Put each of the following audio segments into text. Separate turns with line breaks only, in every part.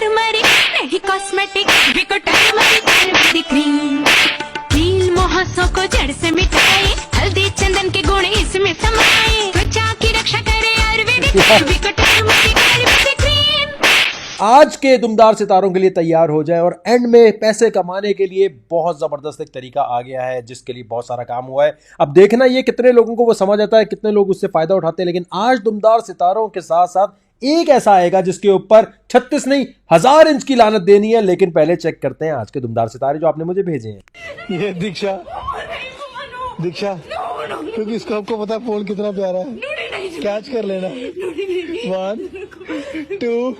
Turmeric नहीं cosmetic, बिको turmeric Ayurvedic cream. कील मुहासों को जड़ से मिटाए, हल्दी चंदन के गुण इसमें समाये, त्वचा की रक्षा करे आयुर्वेदिक, बिको टर्मरिक आयुर्वेदिक क्रीम।
आज के दुमदार सितारों के लिए तैयार हो जाए और एंड में पैसे कमाने के लिए बहुत जबरदस्त एक तरीका आ गया है जिसके लिए बहुत सारा काम हुआ है। अब देखना ये कितने लोगों को वो समझ आता है, कितने लोग उससे फायदा उठाते हैं। लेकिन आज दुमदार सितारों के साथ साथ एक ऐसा आएगा जिसके ऊपर 36 नहीं 1000 इंच की लानत देनी है। लेकिन पहले चेक करते हैं आज के दुमदार सितारे जो आपने मुझे भेजे हैं।
ये दीक्षा क्योंकि इसको आपको पता है फोन कितना प्यारा है, कैच कर लेना। 1 2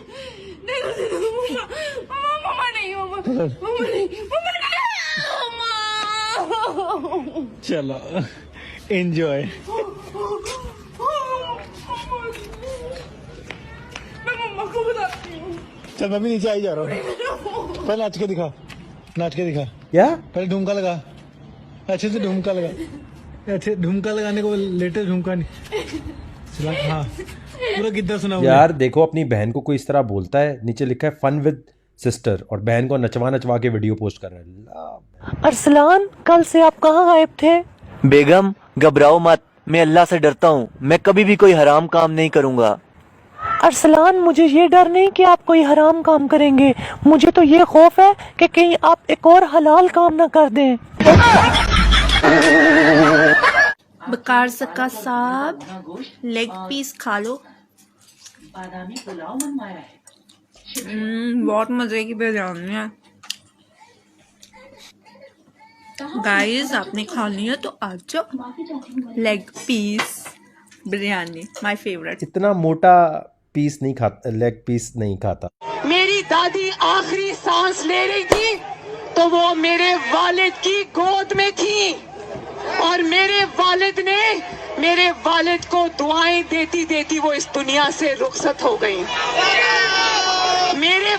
चलो एंजॉय। चल मैं भी नीचे आई जा रहा हूँ। पहले नाच के दिखा
क्या?
पहले ढुमका लगा, अच्छे से ढुमका लगा। अच्छे ढुमका लगाने को लेटेस्ट ढुमका नहीं चला। हाँ पूरा गिद्दा सुना हुआ
यार देखो, अपनी बहन को कोई इस तरह बोलता है, नीचे लिखा है फन विद सिस्टर, और बहन को नचवा के वीडियो पोस्ट कर रहा है।
अरसलान, कल से आप कहाँ गायब थे?
बेगम घबराओ मत, मैं अल्लाह से डरता हूँ, मैं कभी भी कोई हराम काम नहीं करूँगा।
अरसलान, मुझे ये डर नहीं कि आप कोई हराम काम करेंगे, मुझे तो ये खौफ है कि कहीं आप एक और हलाल काम ना कर दें।
बकार सक्का साहब, लेग पीस खा लो। बहुत मजे की बिरयानी है गाइस, आपने खानी है तो आ जाओ। Leg piece biryani my favourite.
इतना मोटा पीस नहीं खाता, लेग पीस नहीं खाता।
मेरी दादी आखिरी सांस ले रही थी तो वो मेरे वालिद की गोद में थी और मेरे वालिद को दुआएं देती देती वो इस दुनिया से रुखसत हो गई। मेरे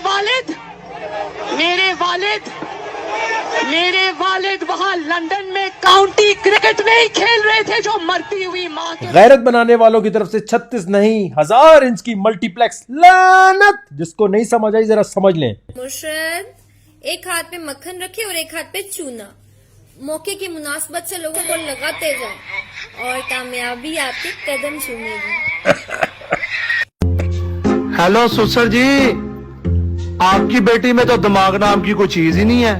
वालिद वहाँ लंदन में काउंटी क्रिकेट में ही खेल रहे थे जो मरती हुई माँ के।
गैरत बनाने वालों की तरफ से 36 नहीं 1000 इंच की मल्टीप्लेक्स लानत। जिसको नहीं समझ आई जरा समझ लें।
मुर्शद, एक हाथ पे मक्खन रखे और एक हाथ पे चूना, मौके की मुनासबत से लोगों को लगाते जाए और कामयाबी आपके कदम चूमेगी।
हेलो सुसर जी, आपकी बेटी में तो दिमाग नाम की कोई चीज ही नहीं है।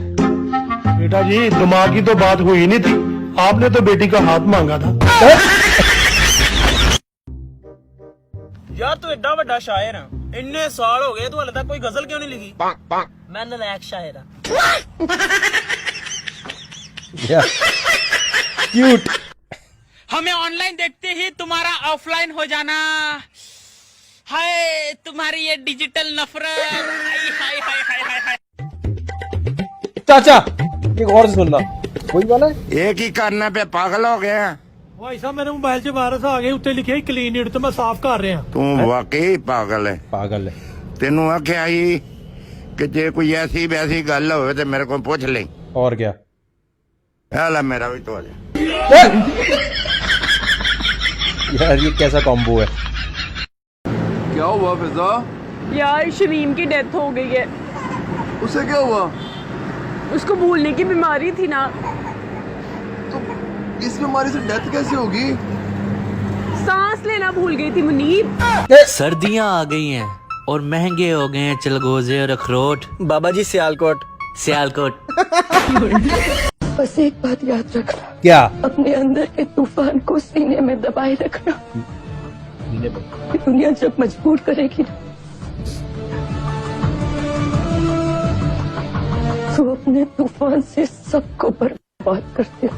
बेटा जी, दिमाग की तो बात हुई नहीं थी, आपने तो बेटी का हाथ मांगा था।
यार तू एडा बड़ा शायर है, इन्ने साल हो गए तू हाले तक कोई गजल क्यों नहीं लिखी? मैं नलायक शायर
क्यूट।
हमें ऑनलाइन देखते ही तुम्हारा ऑफलाइन हो जाना, हाय तुम्हारी ये डिजिटल नफरत। हाय हाय हाय हाय हाय।
चाचा एक और सुनना, कोई वाला है?
एक ही करने पे पागल हो गए हैं।
भाई साहब, मेरे मोबाइल से वायरस आ गए, उत्ते लिखे क्लीन इट, तो मैं साफ कर रहा।
तू वाकई पागल है। तेनू आख्या ही कि जे कोई ऐसी वैसी गल हो तो मेरे को पूछ ले।
और क्या?
ला मेरा भी तो
यार ये कैसा कॉम्बो है?
क्या हुआ फिजा?
यार शमीम की डेथ हो गई है।
उसे क्या हुआ?
उसको भूलने की बीमारी थी ना।
तो इस बीमारी से डेथ कैसे होगी?
सांस लेना भूल गई थी मुनीब।
सर्दियाँ आ गई हैं और महंगे हो गए हैं चलगोजे और अखरोट।
बाबा जी सियालकोट।
बस एक बात याद रखना।
क्या?
अपने अंदर के तूफान को सीने में दबाए रखना। दुनिया जब मजबूर करेगी तो अपने तूफान से सबको बर्बाद करते हो।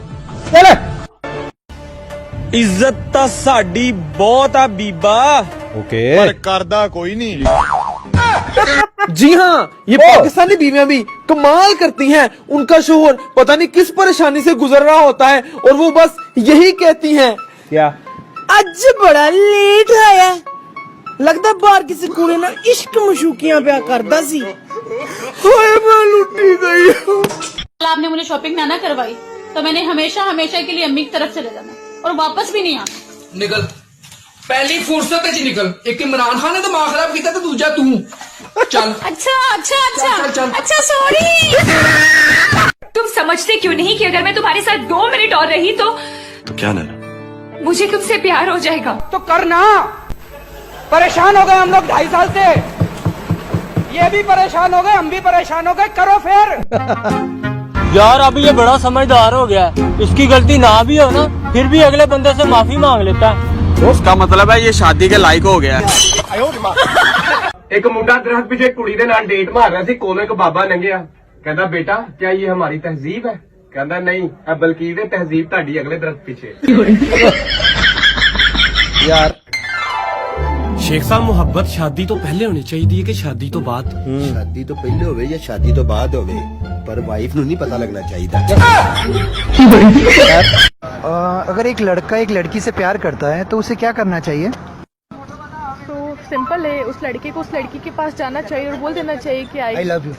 इज्जत ता साडी बहुत आ बीबा,
ओके,
पर करदा कोई नहीं।
जी हाँ, ये पाकिस्तानी बीवियां भी कमाल करती हैं। उनका शोहर पता नहीं किस परेशानी से गुजर रहा होता है और वो बस यही कहती हैं,
क्या
आज बड़ा लेट आया, लगता बाहर किसी कुड़ी ना इश्क मशूकियां प्या करदा सी। मैं लुटी गई।
आपने मुझे शॉपिंग ना करवाई तो मैंने हमेशा हमेशा के लिए अम्मी की तरफ चले जाना और वापस भी नहीं आना।
निकल
पहली फुर्सत च निकल। एक इमरान खान ने दिमाग खराब किया तो दूजा तू चल।
अच्छा अच्छा अच्छा
चल, चल, चल।
अच्छा सॉरी। तुम समझते क्यों नहीं कि अगर मैं तुम्हारे साथ 2 मिनट और रही तो
क्या नैना?
मुझे तुमसे प्यार हो जाएगा।
तो करना। परेशान हो गए हम लोग 2.5 साल से, ये भी परेशान हो गए, हम भी परेशान हो गए, करो फिर।
यार अभी ये बड़ा समझदार हो गया है, इसकी गलती ना भी हो ना फिर भी अगले बंदे से माफी मांग लेता है।
उसका मतलब है ये शादी के लायक हो गया।
एक मुंडा दरख्त पीछे कुड़ी दे नाल डेट मार रहा थी, कोलों एक बाबा लंघिया, कहता बेटा क्या ये हमारी तहजीब है? कहता नहीं, बल्कि ये तहजीब ताड़ी अगले दरख्त पीछे।
यार
शेख साहब मोहब्बत शादी तो पहले होनी चाहिए कि शादी तो बाद?
शादी तो पहले होवे या शादी तो बाद होवे, पर वाइफ नू नहीं पता लगना चाहिए।
अगर एक लड़का एक लड़की से प्यार करता है तो उसे क्या करना चाहिए?
तो सिंपल है, उस लड़के को उस लड़की के पास जाना चाहिए और बोल देना चाहिए कि
आई लव यू।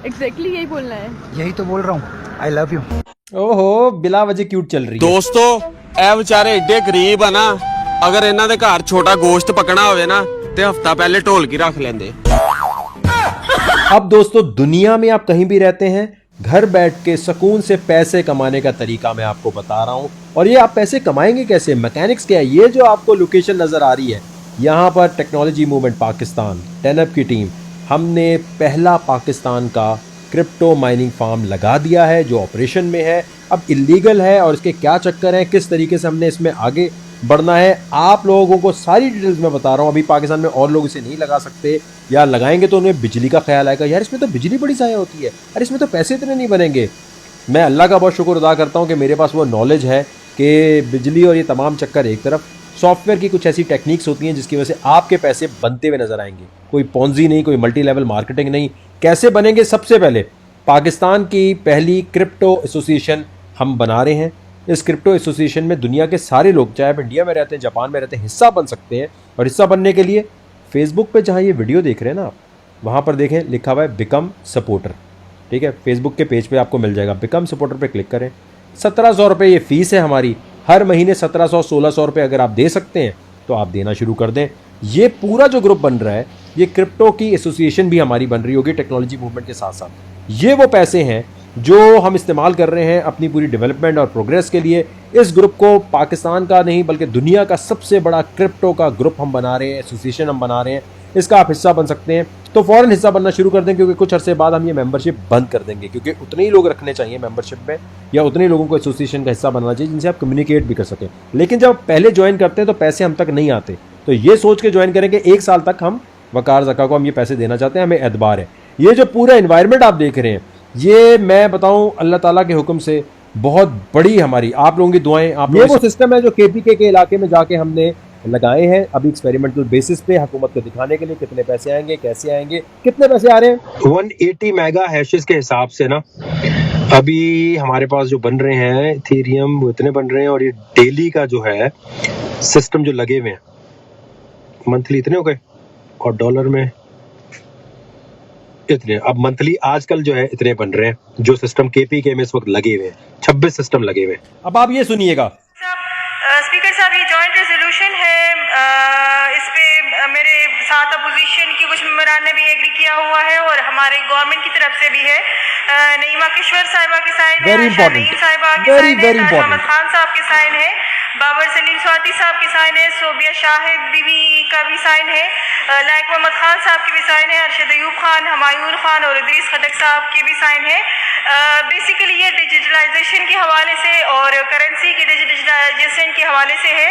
एग्जैक्टली यही बोलना है।
यही तो बोल रहा हूँ, आई लव यू।
ओहो, बिला वजह क्यूट चल रही है।
दोस्तों ए बेचारे एडे गरीब है ना, अगर इन्हों के घर छोटा गोश्त पकना होवे ना ते हफ्ता पहले ढोलकी रख लेंदे।
अब दोस्तों दुनिया में आप कहीं भी रहते हैं, घर बैठ के सुकून से पैसे कमाने का तरीका मैं आपको बता रहा हूं। और ये आप पैसे कमाएंगे कैसे, मैकेनिक्स क्या है। ये जो आपको लोकेशन नजर आ रही है, यहाँ पर टेक्नोलॉजी मूवमेंट पाकिस्तान 10up की टीम, हमने पहला पाकिस्तान का क्रिप्टो माइनिंग फार्म लगा दिया है जो ऑपरेशन में है। अब इलीगल है और इसके क्या चक्कर हैं, किस तरीके से हमने इसमें आगे बढ़ना है, आप लोगों को सारी डिटेल्स मैं बता रहा हूँ। अभी पाकिस्तान में और लोग इसे नहीं लगा सकते, या लगाएंगे तो उन्हें बिजली का ख्याल आएगा, यार इसमें तो बिजली बड़ी ज़ाया होती है, अरे इसमें तो पैसे इतने नहीं बनेंगे। मैं अल्लाह का बहुत शुक्र अदा करता हूँ कि मेरे पास वो नॉलेज है कि बिजली और ये तमाम चक्कर एक तरफ, सॉफ्टवेयर की कुछ ऐसी टेक्निक्स होती हैं जिसकी वजह से आपके पैसे बनते हुए नजर आएंगे। कोई पॉन्जी नहीं, कोई मल्टी लेवल मार्केटिंग नहीं। कैसे बनेंगे? सबसे पहले पाकिस्तान की पहली क्रिप्टो एसोसिएशन हम बना रहे हैं। इस क्रिप्टो एसोसिएशन में दुनिया के सारे लोग, चाहे आप इंडिया में रहते हैं, जापान में रहते हैं, हिस्सा बन सकते हैं। और हिस्सा बनने के लिए फेसबुक पे जहाँ ये वीडियो देख रहे हैं ना आप, वहाँ पर देखें लिखा हुआ है बिकम सपोर्टर, ठीक है। फेसबुक के पेज पे आपको मिल जाएगा, बिकम सपोर्टर पे क्लिक करें। 1700 रुपये ये फीस है हमारी, हर महीने 1700-1600 रुपये अगर आप दे सकते हैं तो आप देना शुरू कर दें। ये पूरा जो ग्रुप बन रहा है, ये क्रिप्टो की एसोसिएशन भी हमारी बन रही होगी टेक्नोलॉजी मूवमेंट के साथ साथ। ये वो पैसे हैं जो हम इस्तेमाल कर रहे हैं अपनी पूरी डेवलपमेंट और प्रोग्रेस के लिए। इस ग्रुप को पाकिस्तान का नहीं बल्कि दुनिया का सबसे बड़ा क्रिप्टो का ग्रुप हम बना रहे हैं, एसोसिएशन हम बना रहे हैं। इसका आप हिस्सा बन सकते हैं तो फ़ौरन हिस्सा बनना शुरू कर दें, क्योंकि कुछ अरसे बाद हम ये मेंबरशिप बंद कर देंगे, क्योंकि उतने ही लोग रखने चाहिए मेंबरशिप में, या उतने ही लोगों को एसोसिएशन का हिस्सा बनना चाहिए जिनसे आप कम्युनिकेट भी कर सकें। लेकिन जब पहले ज्वाइन करते हैं तो पैसे हम तक नहीं आते, तो ये सोच के ज्वाइन करें कि 1 साल तक हम वकार ज़का को हम ये पैसे देना चाहते हैं, हमें एतबार है। ये जो पूरा इन्वायरमेंट आप देख रहे हैं, ये मैं बताऊं अल्लाह ताला के हुक्म से बहुत बड़ी हमारी आप लोगों की दुआएं। आप ये वो सिस्टम है जो केपीके के इलाके में जाके हमने लगाए हैं अभी एक्सपेरिमेंटल बेसिस पे, हुकूमत को दिखाने के लिए कितने पैसे आएंगे, कैसे आएंगे, कितने पैसे आ रहे हैं। 180 मेगा हैशेस के हिसाब से ना अभी हमारे पास जो बन रहे हैं इथेरियम, वो इतने बन रहे हैं। और ये डेली का जो है सिस्टम जो लगे हुए हैं, मंथली इतने हो गए और डॉलर में इतने। अब मंथली आजकल जो है इतने बन रहे हैं जो सिस्टम केपीके में इस वक्त लगे हुए हैं, 26 सिस्टम लगे हुए हैं। अब आप ये सुनिएगा।
स्पीकर साहब, ये जॉइंट रेजोल्यूशन है, इस पे मेरे साथ अपोजिशन की कुछ मेंबरान ने भी एग्री किया हुआ है और हमारे गवर्नमेंट की तरफ से भी है। नईमा किश्वर साहिबा के साइन है, नईम साहिबा के साइन है, अहमद खान साहब के साइन है, बाबर सलीम स्वाति साहब के साइन है, सोबिया शाहिद बीबी का भी साइन है, लाइक मोहम्मद खान साहब की भी साइन है, अरशद अयूब खान, हमायून खान और इदरीस खटक साहब की भी साइन है। बेसिकली ये डिजिटलाइजेशन के हवाले से और करेंसी की डिजिटलाइजेशन के हवाले से है।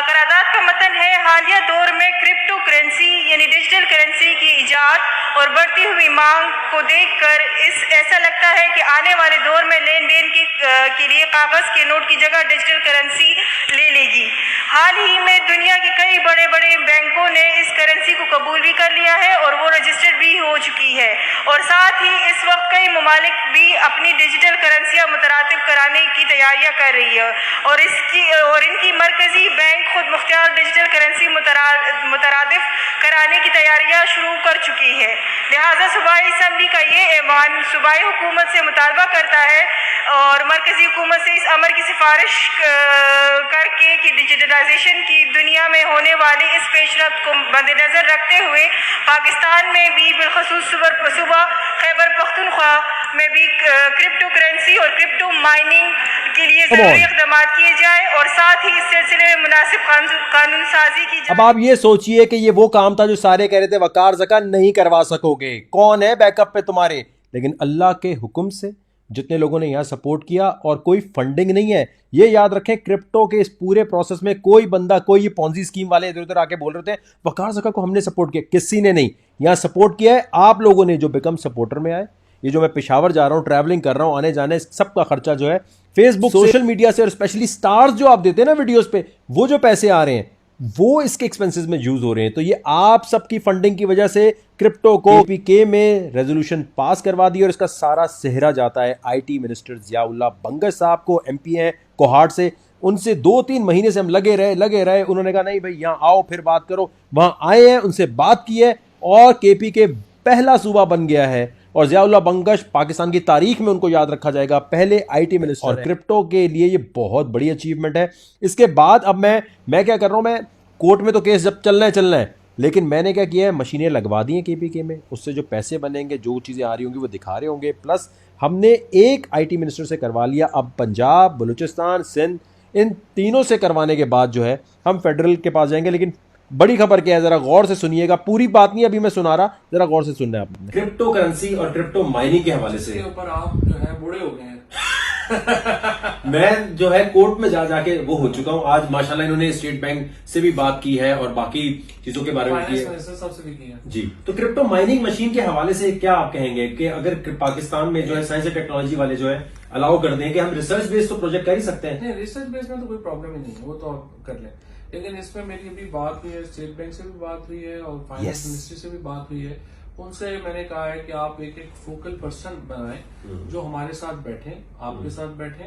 करारदाद का मतन है, हालिया दौर में क्रिप्टो करेंसी यानी डिजिटल करेंसी की इजाद और बढ़ती हुई मांग को देखकर ऐसा लगता है कि आने वाले दौर में लेन देन के लिए कागज के नोट की जगह डिजिटल करेंसी ले लेगी। हाल ही में दुनिया के कई बड़े बड़े बैंकों ने इस करेंसी को कबूल भी कर लिया है और वो रजिस्टर्ड भी हो चुकी है और साथ ही इस वक्त कई ममालिक भी अपनी डिजिटल करेंसियाँ मुतरातिब कराने की तैयारियाँ कर रही है और इनकी मरकजी बैंक खुद मुख्तियार डिजिटल करेंसी मुतरादिफ कराने की तैयारियाँ शुरू कर चुकी है। लिहाजा सूबाई असम्बली का ये ऐवान सूबाई हुकूमत से मुतालबा करता है और मरकजी हुकूमत से इस अमर की सिफारिश करके कि डिजिटलाइजेशन की दुनिया में होने वाली इस पेशरफ्त को मद्देनजर रखते हुए पाकिस्तान में भी बिलखसूस सूबा खैबर पख्तूनख्वा में भी क्रिप्टो करेंसी और क्रिप्टो माइनिंग के लिए जरूरी इक़दाम किए जाए और साथ ही इस सिलसिले में मुनासिब कानून साजी की जाए।
अब आप ये सोचिए कि ये वो काम था जो सारे कह रहे थे वकार ज़का नहीं करवा सकोगे, कौन है बैकअप पे तुम्हारे, लेकिन अल्लाह के हुक्म से जितने लोगों ने यहाँ सपोर्ट किया और कोई फंडिंग नहीं है। ये याद रखें, क्रिप्टो के इस पूरे प्रोसेस में कोई बंदा, कोई ये पॉन्जी स्कीम वाले इधर उधर आके बोल रहे थे वकार ज़का को हमने सपोर्ट किया, किसी ने नहीं। यहाँ सपोर्ट किया है आप लोगों ने जो बिकम सपोर्टर में आए। ये जो मैं पेशावर जा रहा हूँ, ट्रैवलिंग कर रहा हूँ, आने जाने सबका खर्चा जो है फेसबुक सोशल मीडिया से और स्पेशली स्टार्स जो आप देते हैं ना वीडियोस पे, वो जो पैसे आ रहे हैं वो इसके एक्सपेंसेस में यूज हो रहे हैं। तो ये आप सबकी फंडिंग की वजह से क्रिप्टो को केपीके में रेजोल्यूशन पास करवा दी और इसका सारा सेहरा जाता है आईटी मिनिस्टर ज़ियाउल्लाह बंगश साहब को। एमपी हैं कोहाट से, उनसे 2-3 महीने से हम लगे रहे। उन्होंने कहा नहीं भाई यहाँ आओ फिर बात करो। वहां आए हैं, उनसे बात की है और केपीके पहला सूबा बन गया है और ज़ियाउल्लाह बंगश पाकिस्तान की तारीख में उनको याद रखा जाएगा, पहले आईटी मिनिस्टर। और क्रिप्टो के लिए ये बहुत बड़ी अचीवमेंट है। इसके बाद अब मैं क्या कर रहा हूं, मैं कोर्ट में तो केस जब चलना है, लेकिन मैंने क्या किया है, मशीनें लगवा दी हैं केपीके में, उससे जो पैसे बनेंगे, जो चीज़ें आ रही होंगी वो दिखा रहे होंगे। प्लस हमने एक आईटी मिनिस्टर से करवा लिया, अब पंजाब, बलूचिस्तान, सिंध, इन तीनों से करवाने के बाद जो है हम फेडरल के पास जाएंगे। लेकिन बड़ी खबर क्या है, जरा गौर से सुनिएगा, पूरी बात नहीं अभी मैं सुना रहा, जरा गौर से सुनना है आपने। क्रिप्टो करेंसी और क्रिप्टो माइनिंग के हवाले से
ऊपर आप जो है बूढ़े हो गए हैं।
मैं जो है कोर्ट में जाके वो हो चुका हूं। आज माशाल्लाह इन्होंने स्टेट बैंक से भी बात की है और बाकी चीजों के बारे में की है
सबसे भी की है
जी। तो क्रिप्टो माइनिंग मशीन के हवाले से क्या आप कहेंगे कि अगर पाकिस्तान में जो है साइंस एंड टेक्नोलॉजी वाले जो है अलाउ कर दें कि हम रिसर्च बेस्ड तो प्रोजेक्ट कर ही सकते हैं?
नहीं, रिसर्च बेस्ड में तो कोई प्रॉब्लम ही नहीं है, वो तो आप कर लें। लेकिन इसमें मेरी अभी बात हुई है, स्टेट बैंक से भी बात हुई है और फाइनेंस मिनिस्ट्री से भी बात हुई है। उनसे मैंने कहा है कि आप एक फोकल पर्सन बनाएं जो हमारे साथ बैठे, आपके साथ बैठे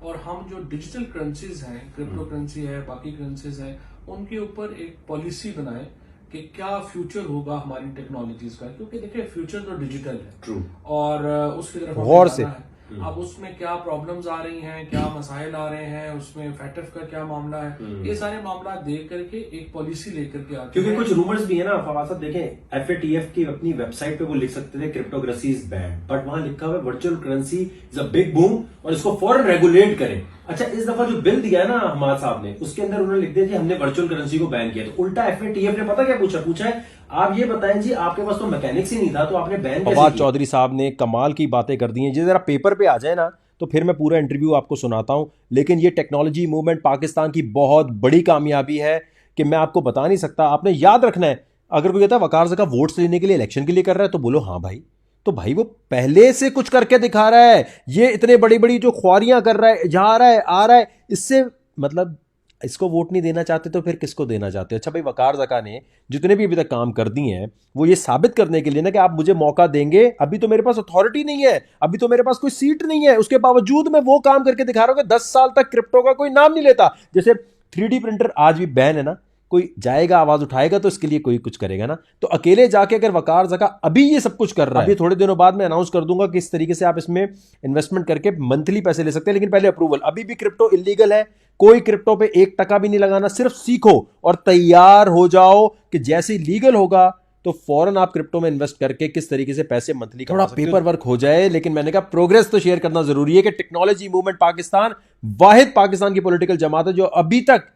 और हम जो डिजिटल करेंसीज हैं, क्रिप्टो करेंसी है, बाकी करेंसीज हैं, उनके ऊपर एक पॉलिसी बनाएं कि क्या फ्यूचर होगा हमारी टेक्नोलॉजीज का। क्योंकि देखिए फ्यूचर तो डिजिटल है और उसकी तरफ
गौर से
अब उसमें क्या प्रॉब्लम्स आ रही हैं, क्या मसाइल आ रहे हैं, उसमें फैटफ का क्या मामला है, ये सारे मामला देख करके एक पॉलिसी लेकर के आते हैं।
क्योंकि कुछ रूमर्स भी है ना फवाद साहब, देखें FATF की अपनी वेबसाइट पे वो लिख सकते थे crypto currency is ban, but वहां लिखा हुआ है virtual currency is a big boom और इसको फौरन रेगुलेट करें। अच्छा, इस दफा जो बिल दिया है ना हमाद साहब ने, उसके अंदर उन्होंने लिख दिया कि हमने वर्चुअल करेंसी को बैन किया। तो उल्टा FATF ने पता क्या पूछा है, आप ये बताएं जी, आपके पास तो मैकेनिक्स ही नहीं था तो आपने बैन कैसे किया? चौधरी साहब ने कमाल की बातें कर दी हैं। जरा पेपर पे आ जाए ना तो फिर मैं पूरा इंटरव्यू आपको सुनाता हूं। लेकिन ये टेक्नोलॉजी मूवमेंट पाकिस्तान की बहुत बड़ी कामयाबी है कि मैं आपको बता नहीं सकता। आपने याद रखना है, अगर कोई कहता है वकार ज़का वोट्स लेने के लिए इलेक्शन के लिए कर रहा है तो बोलो हाँ भाई, तो भाई वो पहले से कुछ करके दिखा रहा है। ये इतने बड़ी बड़ी जो ख्वारियां कर रहा है, जा रहा है, आ रहा है, इससे मतलब इसको वोट नहीं देना चाहते तो फिर किसको देना चाहते हो? अच्छा भाई, वकार ज़का ने जितने भी अभी तक काम कर दिए हैं वो ये साबित करने के लिए ना कि आप मुझे मौका देंगे। अभी तो मेरे पास अथॉरिटी नहीं है, अभी तो मेरे पास कोई सीट नहीं है, उसके बावजूद मैं वो काम करके दिखा रहा हूं कि 10 साल तक क्रिप्टो का कोई नाम नहीं लेता। जैसे 3D प्रिंटर आज भी बैन है ना, कोई जाएगा आवाज उठाएगा तो इसके लिए कोई कुछ करेगा ना। तो अकेले जाके अगर वकार ज़का अभी ये सब कुछ कर रहा है, अभी थोड़े दिनों बाद मैं अनाउंस कर दूंगा कि इस तरीके से आप इसमें इन्वेस्टमेंट करके मंथली पैसे ले सकते हैं, लेकिन पहले अप्रूवल। अभी भी क्रिप्टो इलीगल है, कोई क्रिप्टो पे 1 टका भी नहीं लगाना। सिर्फ सीखो और तैयार हो जाओ कि जैसे लीगल होगा तो फौरन आप क्रिप्टो में इन्वेस्ट करके किस तरीके से पैसे मंथली थोड़ा पेपर वर्क हो जाए। लेकिन मैंने कहा प्रोग्रेस तो शेयर करना जरूरी है कि टेक्नोलॉजी मूवमेंट पाकिस्तान वाहिद पाकिस्तान की पॉलिटिकल जमात है जो अभी तक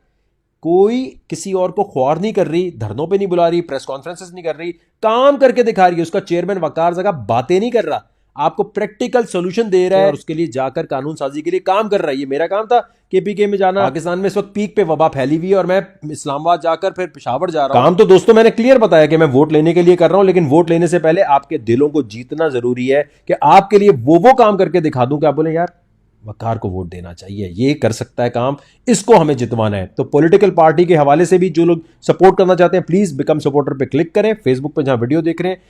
कोई किसी और को ख्वार नहीं कर रही, धरनों पे नहीं बुला रही, प्रेस कॉन्फ्रेंसेस नहीं कर रही, काम करके दिखा रही है। उसका चेयरमैन वकार ज़का बातें नहीं कर रहा, आपको प्रैक्टिकल सॉल्यूशन दे रहा है और उसके लिए जाकर कानून साजी के लिए काम कर रहा है। ये मेरा काम था केपीके में जाना। पाकिस्तान में इस वक्त पीक पे वबा फैली हुई है और मैं इस्लामाबाद जाकर फिर पेशावर जा रहा हूं। काम तो दोस्तों मैंने क्लियर बताया कि मैं वोट लेने के लिए कर रहा हूं, लेकिन वोट लेने से पहले आपके दिलों को जीतना जरूरी है कि आपके लिए वो काम करके दिखा दूं कि आप बोले यार वकार को वोट देना चाहिए, ये कर सकता है काम, इसको हमें जितवाना है। तो पॉलिटिकल पार्टी के हवाले से भी जो लोग सपोर्ट करना चाहते हैं प्लीज बिकम सपोर्टर पे क्लिक करें। फेसबुक पे जहां वीडियो देख रहे हैं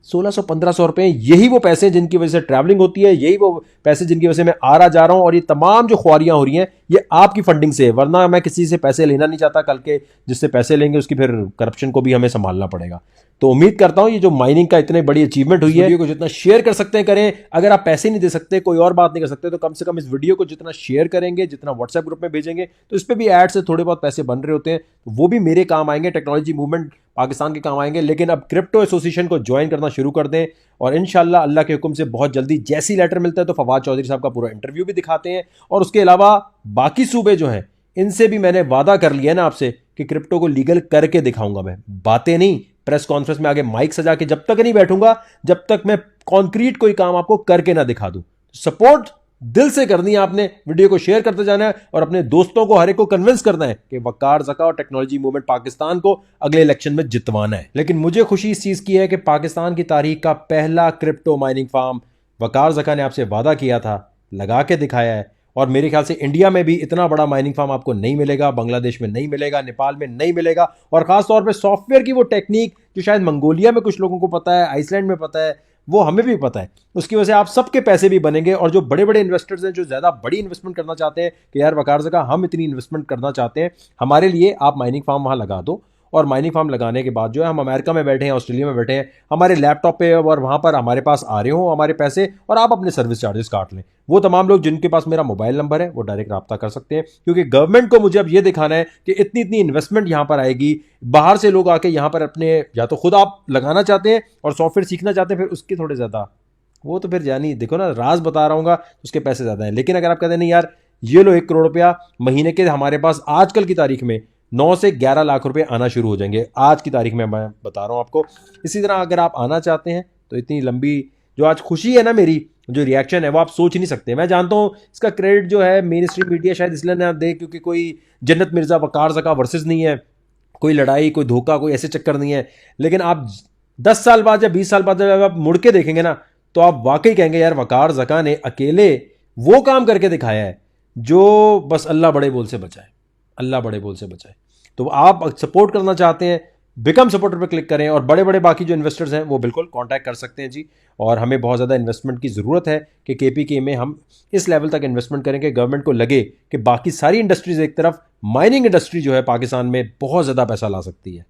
1600-1500 रुपए, यही वो पैसे जिनकी वजह से ट्रैवलिंग होती है, यही वो पैसे जिनकी वजह से मैं आ रहा जा रहा हूं, और ये तमाम जो ख्वारियां हो रही हैं ये आपकी फंडिंग से है। वरना मैं किसी से पैसे लेना नहीं चाहता, कल के जिससे पैसे लेंगे उसकी फिर करप्शन को भी हमें संभालना पड़ेगा। तो उम्मीद करता हूं ये जो माइनिंग का इतने बड़ी अचीवमेंट हुई है, वीडियो को जितना शेयर कर सकते हैं करें। अगर आप पैसे नहीं दे सकते, कोई और बात नहीं कर सकते, तो कम से कम इस वीडियो को जितना शेयर करेंगे, जितना व्हाट्सएप ग्रुप में भेजेंगे, तो इस पर भी ऐड से थोड़े बहुत पैसे बन रहे होते हैं, तो वो भी मेरे काम आएंगे, टेक्नोलॉजी मूवमेंट पाकिस्तान के काम आएंगे। लेकिन अब क्रिप्टो एसोसिएशन को ज्वाइन करना शुरू कर दें, और इंशाल्लाह अल्लाह के हुक्म से बहुत जल्दी जैसी लेटर मिलता है तो फवाद चौधरी साहब का पूरा इंटरव्यू भी दिखाते हैं। और उसके अलावा बाकी सूबे जो हैं इनसे भी मैंने वादा कर लिया ना आपसे कि क्रिप्टो को लीगल करके दिखाऊंगा मैं, बातें नहीं। प्रेस कॉन्फ्रेंस में आगे माइक सजा के जब तक नहीं बैठूंगा जब तक मैं कॉन्क्रीट कोई काम आपको करके ना दिखा दूं। सपोर्ट दिल से करनी है आपने, वीडियो को शेयर करते जाना है और अपने दोस्तों को हर एक को कन्विंस करना है कि वकार ज़का और टेक्नोलॉजी मूवमेंट पाकिस्तान को अगले इलेक्शन में जितवाना है। लेकिन मुझे खुशी इस चीज़ की है कि पाकिस्तान की तारीख का पहला क्रिप्टो माइनिंग फार्म वकार ज़का ने आपसे वादा किया था, लगा के दिखाया है। और मेरे ख्याल से इंडिया में भी इतना बड़ा माइनिंग फार्म आपको नहीं मिलेगा, बांग्लादेश में नहीं मिलेगा, नेपाल में नहीं मिलेगा। और ख़ास तौर पे सॉफ्टवेयर की वो टेक्निक जो शायद मंगोलिया में कुछ लोगों को पता है, आइसलैंड में पता है, वो हमें भी पता है। उसकी वजह से आप सबके पैसे भी बनेंगे। और जो बड़े बड़े इन्वेस्टर्स हैं जो ज़्यादा बड़ी इन्वेस्टमेंट करना चाहते हैं कि यार वकार ज़का हम इतनी इन्वेस्टमेंट करना चाहते हैं, हमारे लिए आप माइनिंग फार्म वहाँ लगा दो। और माइनिंग फार्म लगाने के बाद जो है हम अमेरिका में बैठे हैं, ऑस्ट्रेलिया में बैठे हैं, हमारे लैपटॉप पे और वहाँ पर हमारे पास आ रहे हो हमारे पैसे, और आप अपने सर्विस चार्जेस काट लें। वो तमाम लोग जिनके पास मेरा मोबाइल नंबर है वो डायरेक्ट रब्ता कर सकते हैं, क्योंकि गवर्नमेंट को मुझे अब ये दिखाना है कि इतनी इतनी इन्वेस्टमेंट यहाँ पर आएगी। बाहर से लोग आके यहाँ पर अपने, या तो खुद आप लगाना चाहते हैं और सॉफ्टवेयर सीखना चाहते हैं, फिर उसके थोड़े ज़्यादा, वो तो फिर जानी देखो ना, राज बता रहा हूँ, उसके पैसे ज़्यादा हैं। लेकिन अगर आप कहते हैं नहीं यार ये लो 1 करोड़ रुपया महीने के, हमारे पास आजकल की तारीख में 9 से 11 लाख रुपए आना शुरू हो जाएंगे आज की तारीख में, मैं बता रहा हूँ आपको। इसी तरह अगर आप आना चाहते हैं तो इतनी लंबी जो आज खुशी है ना, मेरी जो रिएक्शन है वो आप सोच ही नहीं सकते। मैं जानता हूँ इसका क्रेडिट जो है मेन स्ट्रीम मीडिया शायद इसलिए ना दे क्योंकि कोई जन्नत मिर्ज़ा वकार ज़का वर्सेस नहीं है, कोई लड़ाई, कोई धोखा, कोई ऐसे चक्कर नहीं है। लेकिन आप 10 साल बाद या 20 साल बाद जब आप मुड़ के देखेंगे ना, तो आप वाकई कहेंगे यार वकार ज़का ने अकेले वो काम करके दिखाया है जो बस अल्लाह बड़े बोल से बचाए, अल्लाह बड़े बोल से बचाए। तो आप सपोर्ट करना चाहते हैं, बिकम सपोर्टर पर क्लिक करें, और बड़े बड़े बाकी जो इन्वेस्टर्स हैं वो बिल्कुल कांटेक्ट कर सकते हैं जी। और हमें बहुत ज़्यादा इन्वेस्टमेंट की ज़रूरत है कि KPK में हम इस लेवल तक इन्वेस्टमेंट करें कि गवर्नमेंट को लगे कि बाकी सारी इंडस्ट्रीज़ एक तरफ, माइनिंग इंडस्ट्री जो है पाकिस्तान में बहुत ज़्यादा पैसा ला सकती है।